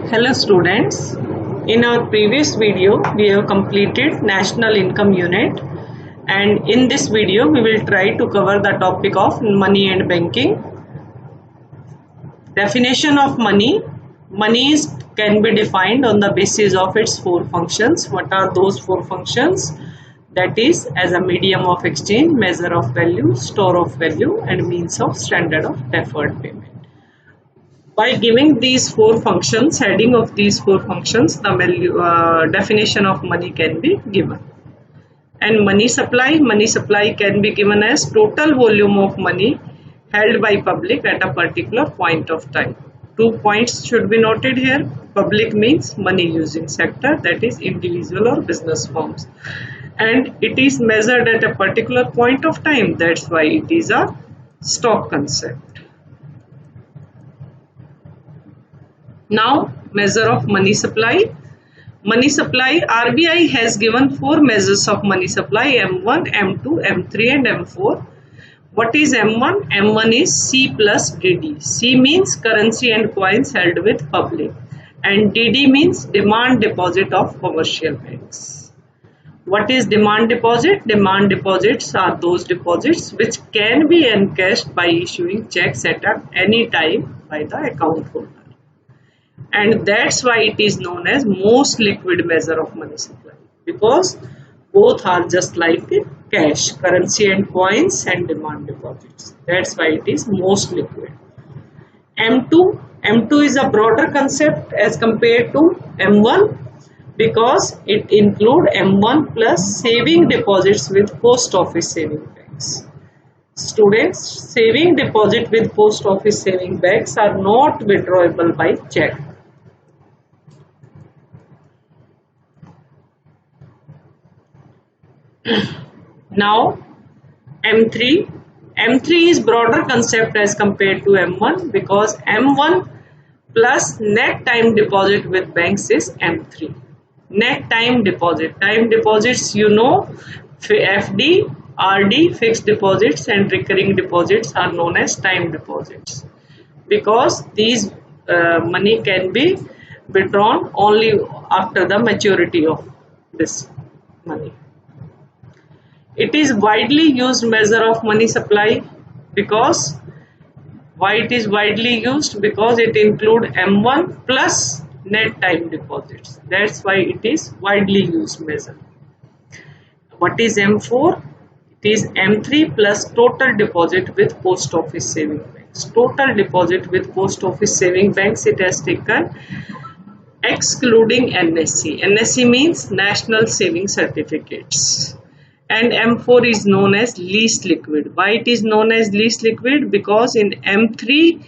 Hello students, in our previous video we have completed National Income Unit, and in this video we will try to cover the topic of money and banking. Definition of money. Money can be defined on the basis of its four functions. What are those four functions? That is, as a medium of exchange, measure of value, store of value, and means of standard of deferred payment. By giving these four functions, heading of these four functions, the definition of money can be given. And money supply can be given as total volume of money held by public at a particular point of time. 2 points should be noted here. Public means money using sector, that is individual or business firms. And it is measured at a particular point of time, that's why it is a stock concept. Now, measure of money supply. Money supply, RBI has given four measures of money supply: M1, M2, M3 and M4. What is M1? M1 is C plus DD. C means currency and coins held with public, and DD means demand deposit of commercial banks. What is demand deposit? Demand deposits are those deposits which can be encashed by issuing checks at any time by the account holder. And that's why it is known as most liquid measure of money supply, because both are just like cash, currency and coins, and demand deposits. That's why it is most liquid. M2 is a broader concept as compared to M1, because it includes M1 plus saving deposits with post office saving banks. Students, saving deposit with post office saving banks are not withdrawable by check. Now M3 is broader concept as compared to M1, because M1 plus net time deposit with banks is M3. Net time deposits, you know, FD, RD, fixed deposits and recurring deposits are known as time deposits, because these money can be withdrawn only after the maturity of this money. It is widely used measure of money supply. Because why it is widely used? Because it includes M1 plus net time deposits. That's why it is widely used measure. What is M4? It is M3 plus total deposit with post office saving banks. Total deposit with post office saving banks it has taken excluding NSC. NSC means National Saving Certificates. And M4 is known as least liquid. Why it is known as least liquid? Because in M3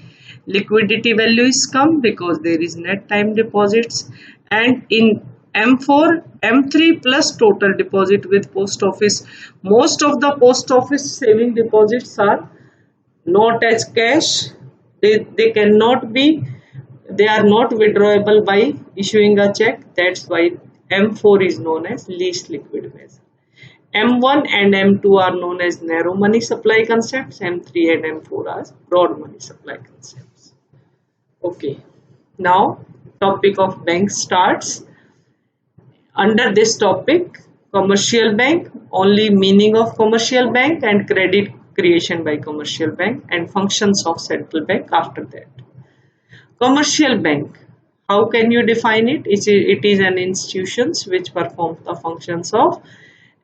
liquidity value is come, because there is net time deposits, and in M3 plus total deposit with post office, most of the post office saving deposits are not as cash. They are not withdrawable by issuing a check. That's why M4 is known as least liquid measure. M1 and M2 are known as narrow money supply concepts. M3 and M4 are broad money supply concepts. Okay, now topic of bank starts. Under this topic, commercial bank, only meaning of commercial bank and credit creation by commercial bank, and functions of central bank after that. Commercial bank, how can you define it? It is an institution which performs the functions of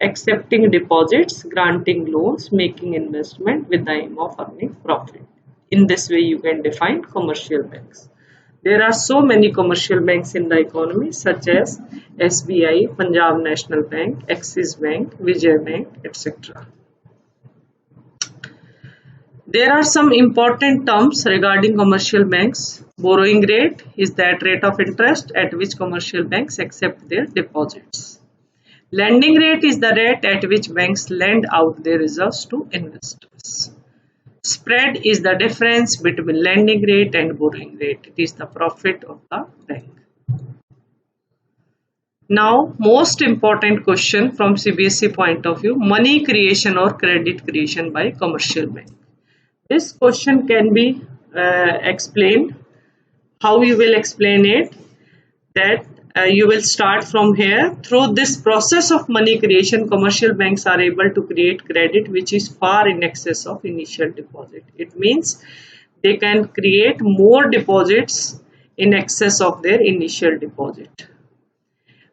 accepting deposits, granting loans, making investment with the aim of earning profit. In this way you can define commercial banks. There are so many commercial banks in the economy, such as SBI, Punjab National Bank, Axis Bank, Vijay Bank, etc. There are some important terms regarding commercial banks. Borrowing rate is that rate of interest at which commercial banks accept their deposits. Lending rate is the rate at which banks lend out their reserves to investors. Spread is the difference between lending rate and borrowing rate. It is the profit of the bank. Now, most important question from CBSE point of view: money creation or credit creation by commercial bank. This question can be explained. How you will explain it? that you will start from here. Through this process of money creation, commercial banks are able to create credit which is far in excess of initial deposit. It means they can create more deposits in excess of their initial deposit.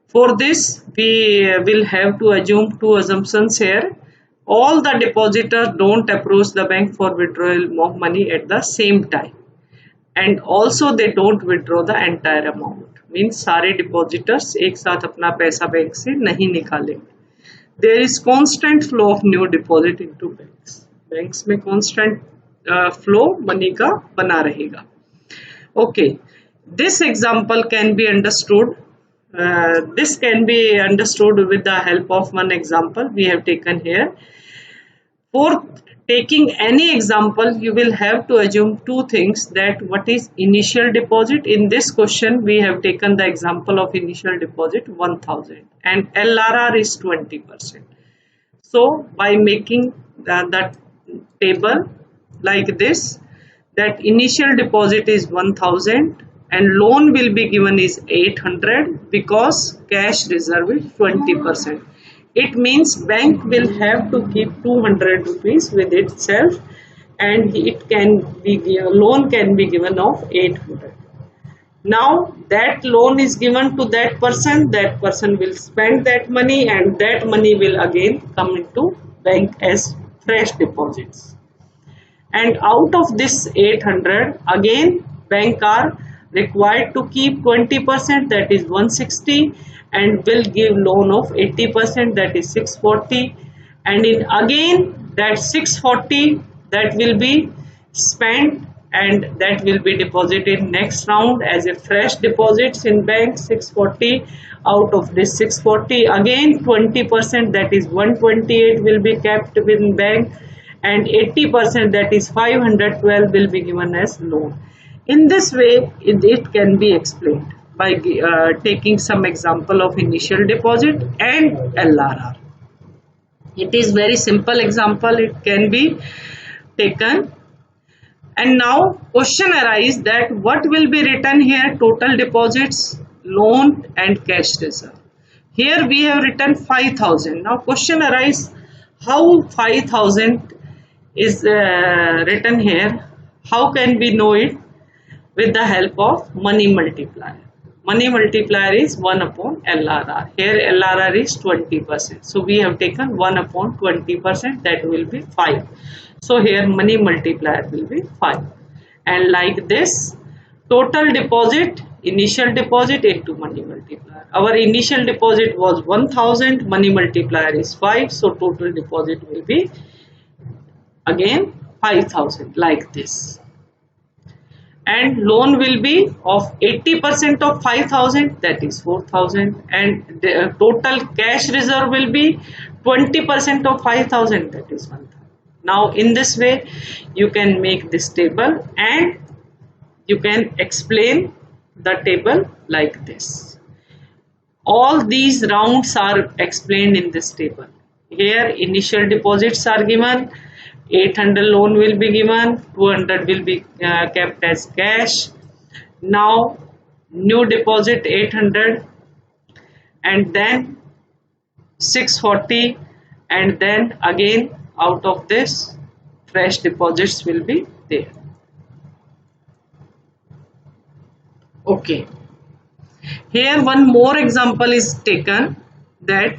For this, we will have to assume two assumptions here. All the depositors don't approach the bank for withdrawal of money at the same time, and also they don't withdraw the entire amount. Means सारे depositors एक साथ अपना पैसा bank से नहीं निकालेंगे. There is constant flow of new deposit into banks. Banks में constant flow money का बना रहेगा. Okay, this example can be understood. This can be understood with the help of one example we have taken here. For taking any example, you will have to assume two things: that what is initial deposit. In this question, we have taken the example of initial deposit 1000 and LRR is 20%. So by making the table like this, that initial deposit is 1000 and loan will be given is 800 because cash reserve is 20%. It means bank will have to keep 200 rupees with itself, and it can be loan can be given of 800. Now that loan is given to that person will spend that money, and that money will again come into bank as fresh deposits. And out of this 800, again bank are required to keep 20%, that is 160, and will give loan of 80%, that is 640, and in again that 640 that will be spent and that will be deposited next round as a fresh deposits in bank. 640, out of this 640 again 20%, that is 128, will be kept within bank, and 80%, that is 512, will be given as loan. In this way it can be explained by taking some example of initial deposit and LRR. It is very simple example, it can be taken. And now question arises that what will be written here: total deposits, loan and cash reserve. Here we have written 5000. Now question arises how 5000 is written here. How can we know it? With the help of money multiplier. Money multiplier is 1 upon LRR. Here LRR is 20%. So we have taken 1 upon 20%, that will be 5. So here money multiplier will be 5. And like this, total deposit, initial deposit into money multiplier. Our initial deposit was 1000, money multiplier is 5. So total deposit will be again 5000 like this. And loan will be of 80% of 5000, that is 4000, and the total cash reserve will be 20% of 5000, that is 1000. Now in this way you can make this table and you can explain the table like this. All these rounds are explained in this table. Here initial deposits are given, 800 loan will be given, 200 will be kept as cash. Now new deposit 800 and then 640, and then again out of this fresh deposits will be there. Okay, here one more example is taken, that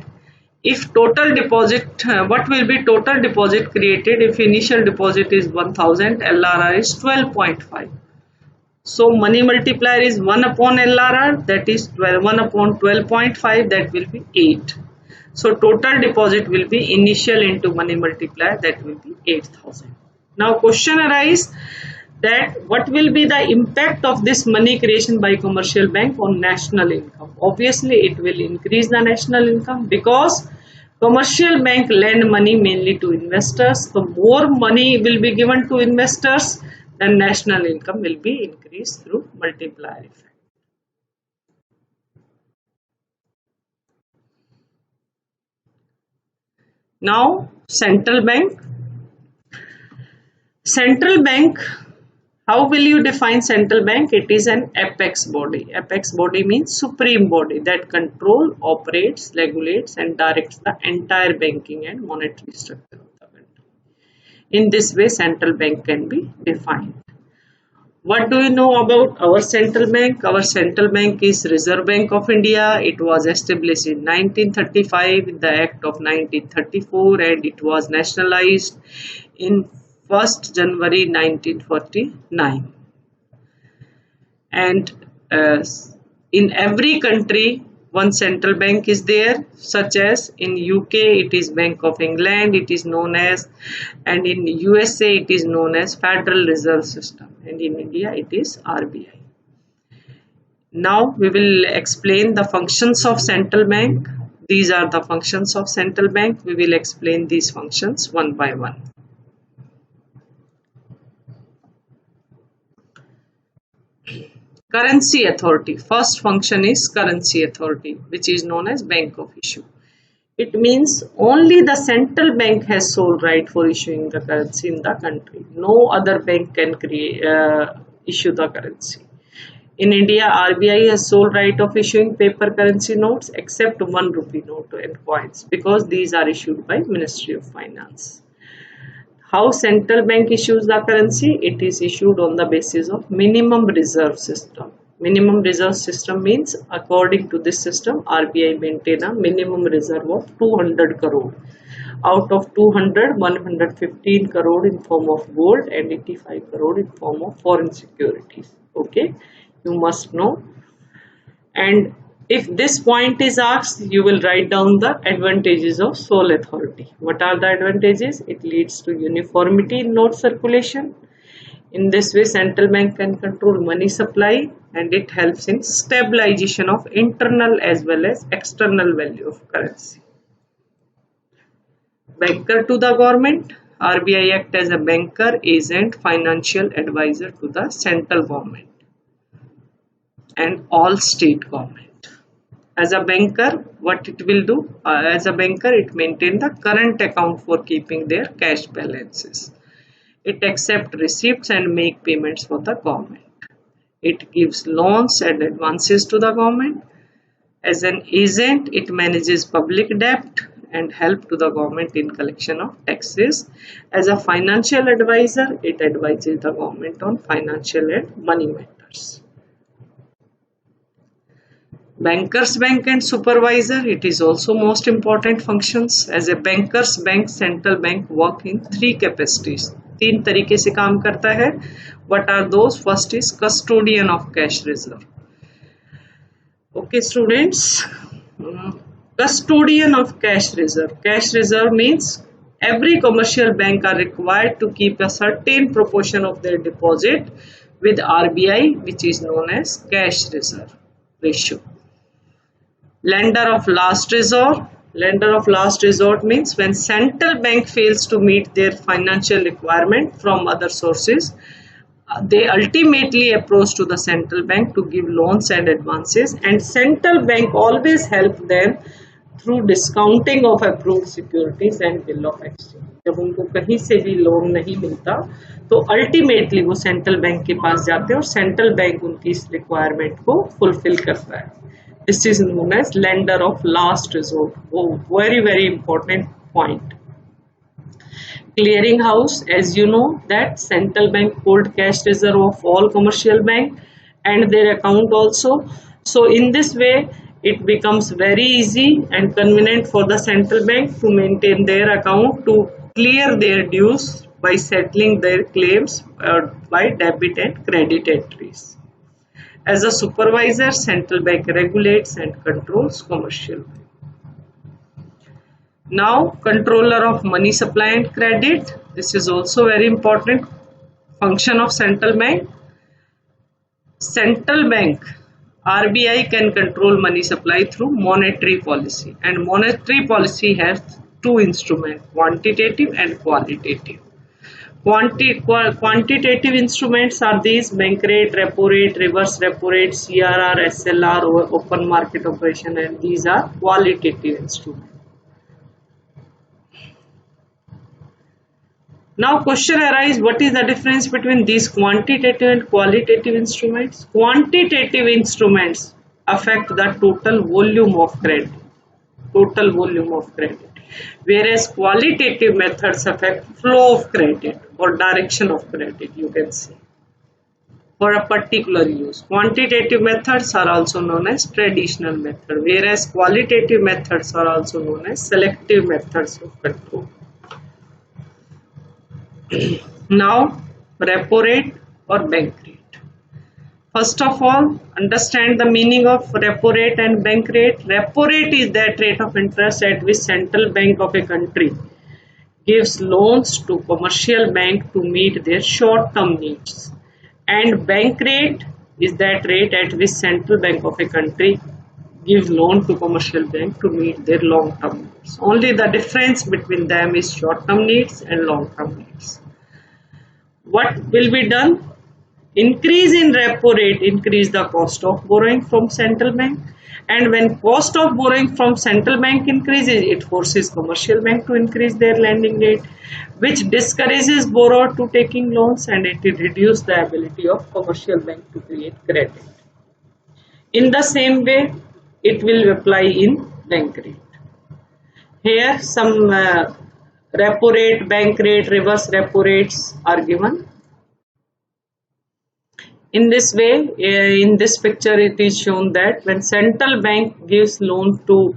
if total deposit, what will be total deposit created if initial deposit is 1000, LRR is 12.5. So money multiplier is 1 upon LRR, that is 1 upon 12.5, that will be 8. So total deposit will be initial into money multiplier, that will be 8000. Now question arises that what will be the impact of this money creation by commercial bank on national income? Obviously it will increase the national income because commercial bank lend money mainly to investors. The more money will be given to investors, then national income will be increased through multiplier effect. Now central bank. Central bank How will you define central bank? It is an apex body. Apex body means supreme body that control, operates, regulates and directs the entire banking and monetary structure of the country. In this way, central bank can be defined. What do you know about our central bank? Our central bank is Reserve Bank of India. It was established in 1935 with the Act of 1934 and it was nationalized in 1st January 1949. And in every country, one central bank is there, such as in UK it is Bank of England, it is known as, and in USA it is known as Federal Reserve System, and in India it is RBI. Now we will explain the functions of central bank. These are the functions of central bank. We will explain these functions one by one. Currency authority. First function is currency authority, which is known as bank of issue. It means only the central bank has sole right for issuing the currency in the country. No other bank can issue the currency. In India, RBI has sole right of issuing paper currency notes except 1 rupee note and coins because these are issued by Ministry of Finance. How central bank issues the currency? It is issued on the basis of minimum reserve system. Minimum reserve system means according to this system, RBI maintain a minimum reserve of 200 crore. Out of 200, 115 crore in form of gold and 85 crore in form of foreign securities. Okay, you must know. And if this point is asked, you will write down the advantages of sole authority. What are the advantages? It leads to uniformity in note circulation. In this way, central bank can control money supply and it helps in stabilization of internal as well as external value of currency. Banker to the government. RBI act as a banker, agent, financial advisor to the central government and all state government. As a banker, what it will do? As a banker, it maintains the current account for keeping their cash balances. It accepts receipts and make payments for the government. It gives loans and advances to the government. As an agent, it manages public debt and help to the government in collection of taxes. As a financial advisor, it advises the government on financial and money matters. Bankers bank and supervisor, it is also most important functions. As a bankers bank, central bank work in 3 capacities. 3 तरीके से काम करता है. What are those? First is custodian of cash reserve. Okay students, custodian of cash reserve. Cash reserve means every commercial bank are required to keep a certain proportion of their deposit with RBI, which is known as cash reserve ratio. Lender of last resort. Lender of last resort means when central bank fails to meet their financial requirement from other sources, they ultimately approach to the central bank to give loans and advances, and central bank always help them through discounting of approved securities and bill of exchange. जब उनको कहीं से भी loan नहीं मिलता तो ultimately वो central bank के पास जाते हैं और सेंट्रल बैंक उनकी इस रिक्वायरमेंट को फुलफिल करता है. This is known as lender of last resort. Oh, very important point. Clearing house, as you know that central bank hold cash reserve of all commercial bank and their account also. So in this way, it becomes very easy and convenient for the central bank to maintain their account to clear their dues by settling their claims by debit and credit entries. As a supervisor, central bank regulates and controls commercial bank. Now, controller of money supply and credit. This is also very important function of central bank. Central bank, RBI can control money supply through monetary policy, and monetary policy has 2 instruments, quantitative and qualitative. Quantitative instruments are these: bank rate, repo rate, reverse repo rate, CRR, SLR, or open market operation, and these are qualitative instruments. Now question arises, what is the difference between these quantitative and qualitative instruments? Quantitative instruments affect the total volume of credit, whereas qualitative methods affect flow of credit or direction of credit, you can say, for a particular use. Quantitative methods are also known as traditional method, whereas qualitative methods are also known as selective methods of control. Now, repo rate or bank rate. First of all, understand the meaning of repo rate and bank rate. Repo rate is that rate of interest at which central bank of a country gives loans to commercial bank to meet their short-term needs. And bank rate is that rate at which central bank of a country gives loan to commercial bank to meet their long-term needs. Only the difference between them is short-term needs and long-term needs. What will be done? Increase in repo rate increase the cost of borrowing from central bank, and when cost of borrowing from central bank increases, it forces commercial bank to increase their lending rate, which discourages borrower to taking loans, and it reduces the ability of commercial bank to create credit. In the same way, it will apply in bank rate. Here some repo rate, bank rate, reverse repo rates are given. In this way, in this picture it is shown that when central bank gives loan to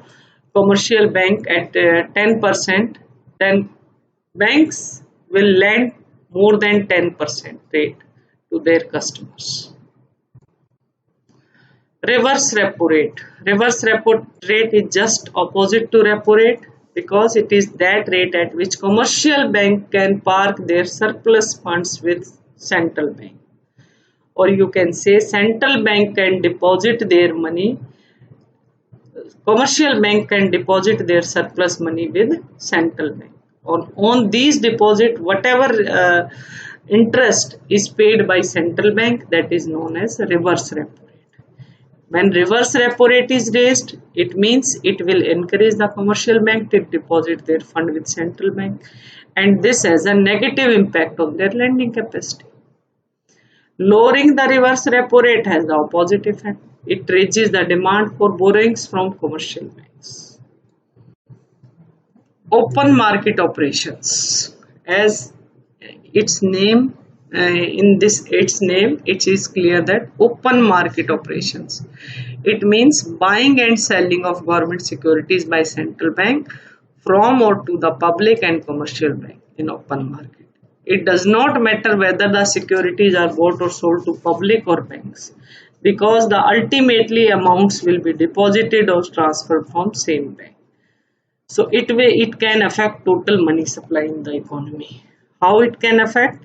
commercial bank at 10%, then banks will lend more than 10% rate to their customers. Reverse repo rate. Reverse repo rate is just opposite to repo rate, because it is that rate at which commercial bank can park their surplus funds with central bank, or you can say central bank can deposit their money, commercial bank can deposit their surplus money with central bank. On these deposit, whatever interest is paid by central bank, that is known as reverse repo rate. When reverse repo rate is raised, it means it will encourage the commercial bank to deposit their fund with central bank, and this has a negative impact on their lending capacity. Lowering the reverse repo rate has the opposite effect. It raises the demand for borrowings from commercial banks. Open market operations. As its name, it is clear that open market operations. It means buying and selling of government securities by central bank from or to the public and commercial bank in open market. It does not matter whether the securities are bought or sold to public or banks, because the ultimately amounts will be deposited or transferred from same bank. So it can affect total money supply in the economy. How it can affect?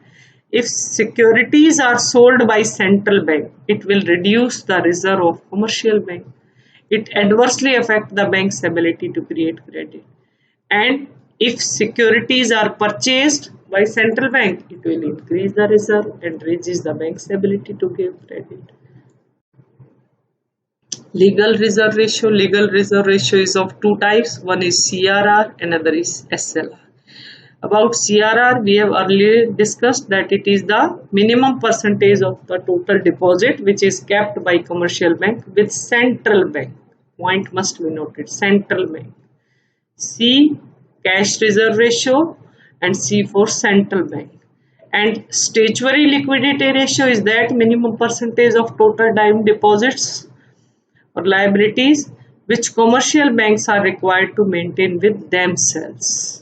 If securities are sold by central bank, it will reduce the reserve of commercial bank. It adversely affects the bank's ability to create credit. And if securities are purchased by central bank, it will increase the reserve and reduce the bank's ability to give credit. Legal reserve ratio. Legal reserve ratio is of two types. One is CRR, another is SLR. About CRR, we have earlier discussed that it is the minimum percentage of the total deposit which is kept by commercial bank with central bank. Point must be noted, central bank. C, cash reserve ratio, and C for central bank. And statutory liquidity ratio is that minimum percentage of total time deposits or liabilities which commercial banks are required to maintain with themselves.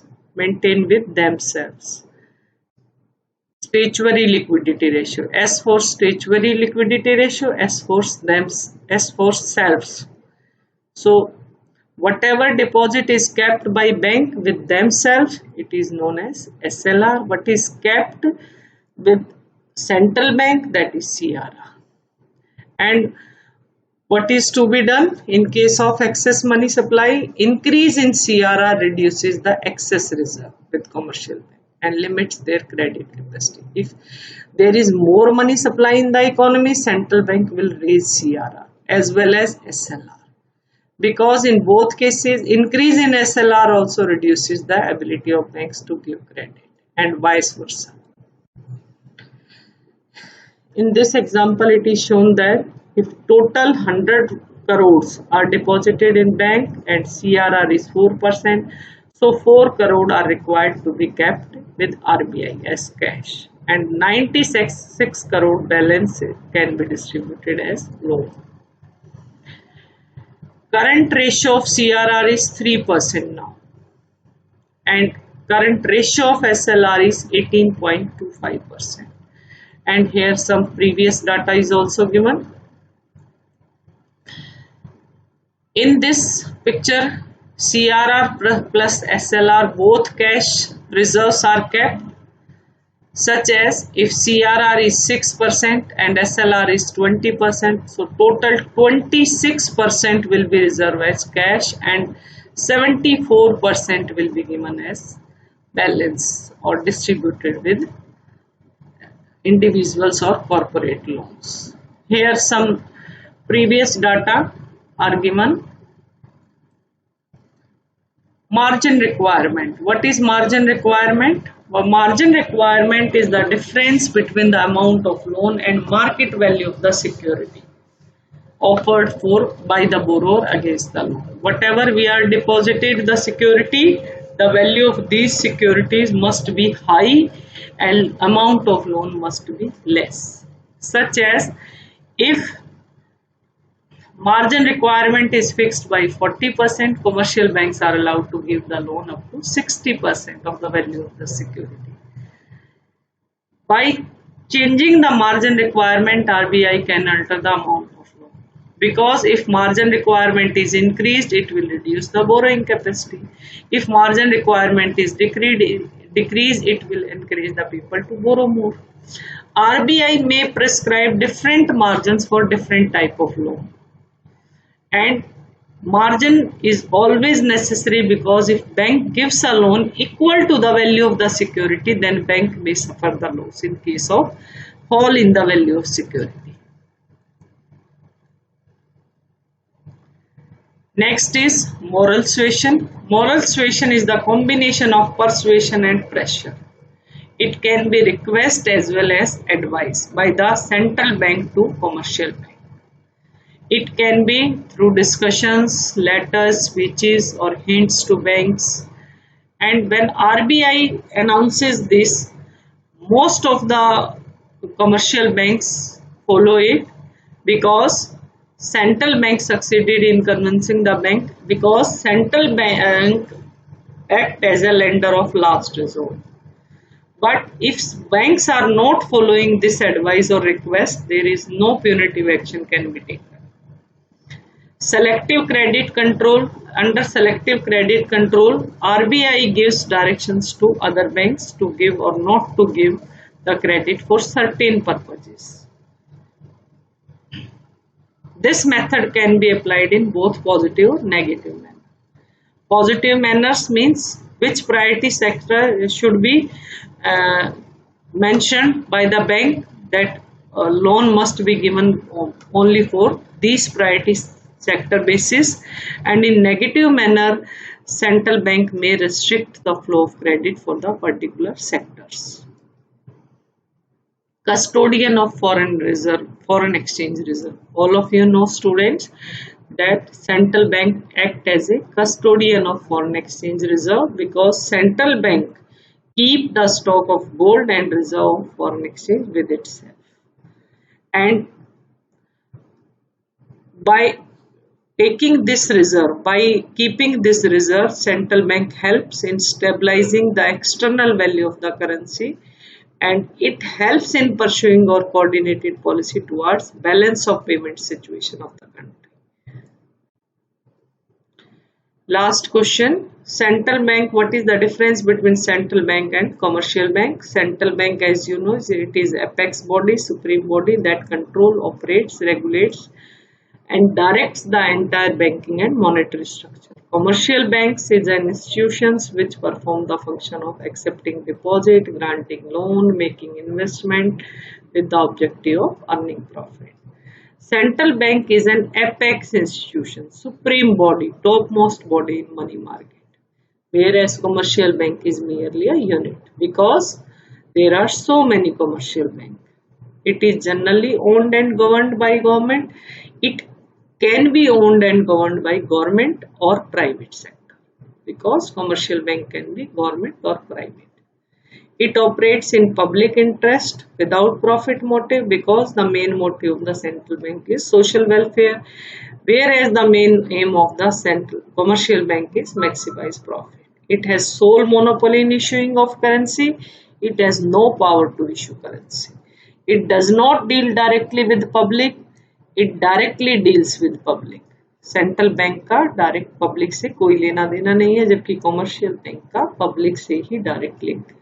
Statutory liquidity ratio. S for statutory liquidity ratio, S for selves. So whatever deposit is kept by bank with themselves, it is known as SLR. What is kept with central bank, that is CRR. And what is to be done in case of excess money supply? Increase in CRR reduces the excess reserve with commercial bank and limits their credit capacity. If there is more money supply in the economy, central bank will raise CRR as well as SLR. Because in both cases, increase in SLR also reduces the ability of banks to give credit. and vice versa. In this example, it is shown that if total 100 crores are deposited in bank and CRR is 4%, so 4 crore are required to be kept with RBI as cash, and 96 crore balance can be distributed as loan. Current ratio of CRR is 3% now, and current ratio of SLR is 18.25%. And here some previous data is also given. In this picture, CRR plus SLR both cash reserves are kept, such as if CRR is 6% and SLR is 20%, so total 26% will be reserved as cash and 74% will be given as balance or distributed with individuals or corporate loans. Here some previous data are given. Margin requirement. What is margin requirement? Well, margin requirement is the difference between the amount of loan and market value of the security offered for by the borrower against the loan. Whatever we are deposited the security, the value of these securities must be high and amount of loan must be less. Such as if margin requirement is fixed by 40%, commercial banks are allowed to give the loan up to 60% of the value of the security. By changing the margin requirement, RBI can alter the amount of loan. Because if margin requirement is increased, it will reduce the borrowing capacity. If margin requirement is decreased, it will encourage the people to borrow more. RBI may prescribe different margins for different type of loan. And margin is always necessary because if bank gives a loan equal to the value of the security, then bank may suffer the loss in case of fall in the value of security. Next is moral suasion. Moral suasion is the combination of persuasion and pressure. It can be request as well as advice by the central bank to commercial bank. It can be through discussions, letters, speeches or hints to banks. And when RBI announces this, most of the commercial banks follow it because central bank succeeded in convincing the bank, because central bank act as a lender of last resort. But if banks are not following this advice or request, there is no punitive action can be taken. Selective credit control. Under selective credit control, RBI gives directions to other banks to give or not to give the credit for certain purposes. This method can be applied in both positive or negative manner. Positive manners means which priority sector should be mentioned by the bank, that a loan must be given only for these priority sector basis, and in negative manner central bank may restrict the flow of credit for the particular sectors. Custodian of foreign exchange reserve. All of you know, students, that central bank act as a custodian of foreign exchange reserve because central bank keep the stock of gold and reserve of foreign exchange with itself. And by taking this reserve, by keeping this reserve, central bank helps in stabilizing the external value of the currency, and it helps in pursuing or coordinated policy towards balance of payment situation of the country. Last question. Central bank, what is the difference between central bank and commercial bank? Central bank, as you know, it is apex body, supreme body that control, operates, regulates and directs the entire banking and monetary structure. Commercial banks is an institutions which perform the function of accepting deposit, granting loan, making investment with the objective of earning profit. Central bank is an apex institution, supreme body, topmost body in money market. whereas commercial bank is merely a unit because there are so many commercial banks. It is generally owned and governed by government. It can be owned and governed by government or private sector because commercial bank can be government or private. It operates in public interest without profit motive because the main motive of the central bank is social welfare, whereas the main aim of the central commercial bank is maximize profit. It has sole monopoly in issuing of currency. It has no power to issue currency. It does not deal directly with public. It directly deals with public. Central bank का direct public से कोई लेना देना नहीं है, जबकि commercial bank का public से ही डायरेक्ट लिंक है।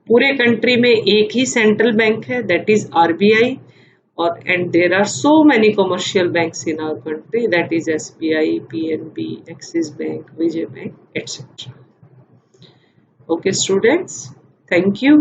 पूरे कंट्री में एक ही सेंट्रल बैंक है, दैट इज आरबीआई, और and there are so many commercial banks in our country, that is SBI, PNB, Axis Bank, Vijay Bank, etcetera. Okay students, thank you.